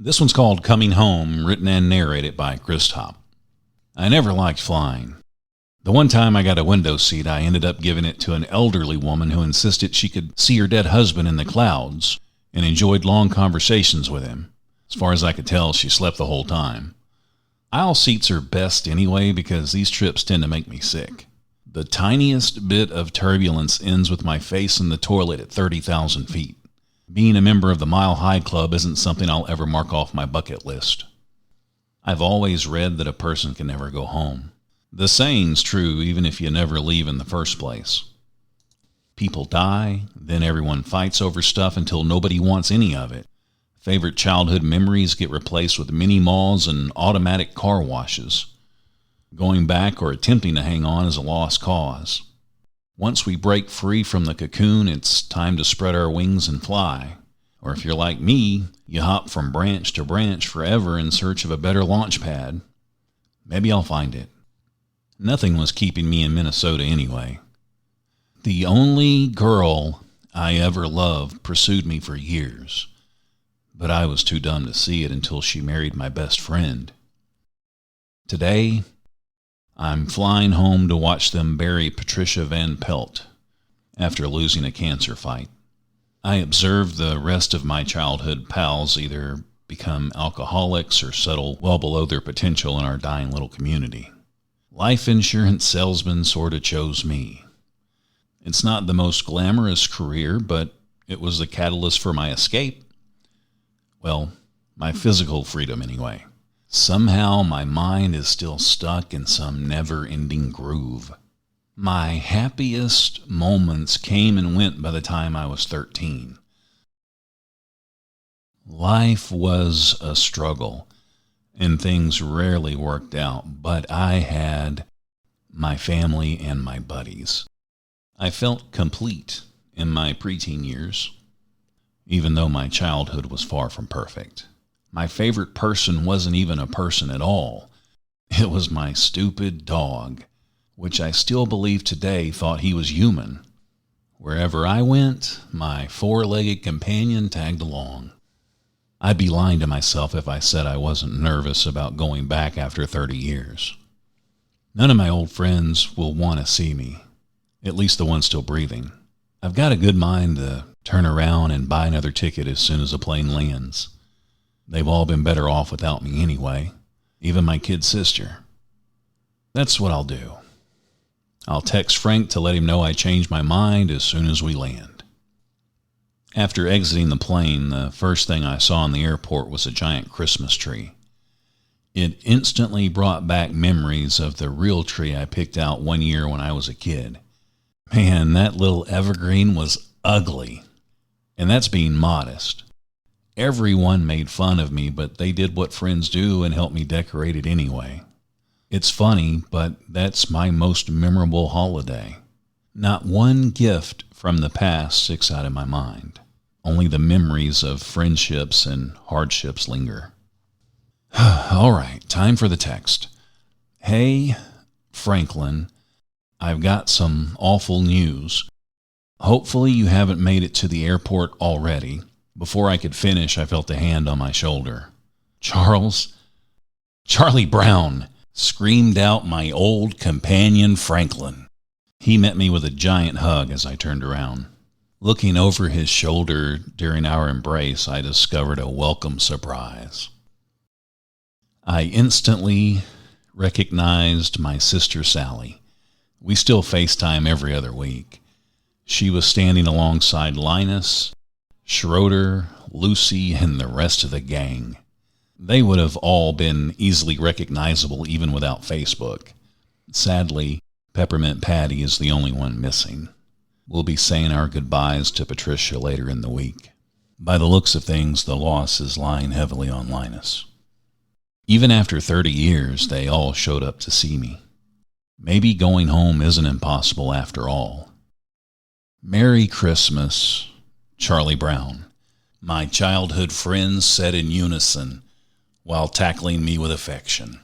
This one's called Coming Home, written and narrated by Chris Top. I never liked flying. The one time I got a window seat, I ended up giving it to an elderly woman who insisted she could see her dead husband in the clouds and enjoyed long conversations with him. As far as I could tell, she slept the whole time. Aisle seats are best anyway because these trips tend to make me sick. The tiniest bit of turbulence ends with my face in the toilet at 30,000 feet. Being a member of the Mile High Club isn't something I'll ever mark off my bucket list. I've always read that a person can never go home. The saying's true even if you never leave in the first place. People die, then everyone fights over stuff until nobody wants any of it. Favorite childhood memories get replaced with mini malls and automatic car washes. Going back or attempting to hang on is a lost cause. Once we break free from the cocoon, it's time to spread our wings and fly. Or if you're like me, you hop from branch to branch forever in search of a better launchpad. Maybe I'll find it. Nothing was keeping me in Minnesota anyway. The only girl I ever loved pursued me for years, but I was too dumb to see it until she married my best friend. Today, I'm flying home to watch them bury Patricia Van Pelt after losing a cancer fight. I observed the rest of my childhood pals either become alcoholics or settle well below their potential in our dying little community. Life insurance salesman sort of chose me. It's not the most glamorous career, but it was the catalyst for my escape. Well, my physical freedom anyway. Somehow my mind is still stuck in some never-ending groove. My happiest moments came and went by the time I was 13. Life was a struggle, and things rarely worked out, but I had my family and my buddies. I felt complete in my preteen years, even though my childhood was far from perfect. My favorite person wasn't even a person at all. It was my stupid dog, which I still believe today thought he was human. Wherever I went, my four-legged companion tagged along. I'd be lying to myself if I said I wasn't nervous about going back after 30 years. None of my old friends will want to see me, at least the ones still breathing. I've got a good mind to turn around and buy another ticket as soon as the plane lands. They've all been better off without me anyway, even my kid sister. That's what I'll do. I'll text Frank to let him know I changed my mind as soon as we land. After exiting the plane, the first thing I saw in the airport was a giant Christmas tree. It instantly brought back memories of the real tree I picked out one year when I was a kid. Man, that little evergreen was ugly, and that's being modest. Everyone made fun of me, but they did what friends do and helped me decorate it anyway. It's funny, but that's my most memorable holiday. Not one gift from the past sticks out in my mind. Only the memories of friendships and hardships linger. All right, time for the text. Hey, Franklin, I've got some awful news. Hopefully you haven't made it to the airport already. Before I could finish, I felt a hand on my shoulder. Charlie Brown, screamed out my old companion Franklin. He met me with a giant hug as I turned around. Looking over his shoulder during our embrace, I discovered a welcome surprise. I instantly recognized my sister Sally. We still FaceTime every other week. She was standing alongside Linus, Schroeder, Lucy, and the rest of the gang. They would have all been easily recognizable even without Facebook. Sadly, Peppermint Patty is the only one missing. We'll be saying our goodbyes to Patricia later in the week. By the looks of things, the loss is lying heavily on Linus. Even after 30 years, they all showed up to see me. Maybe going home isn't impossible after all. Merry Christmas, Charlie Brown, my childhood friends said in unison while tackling me with affection.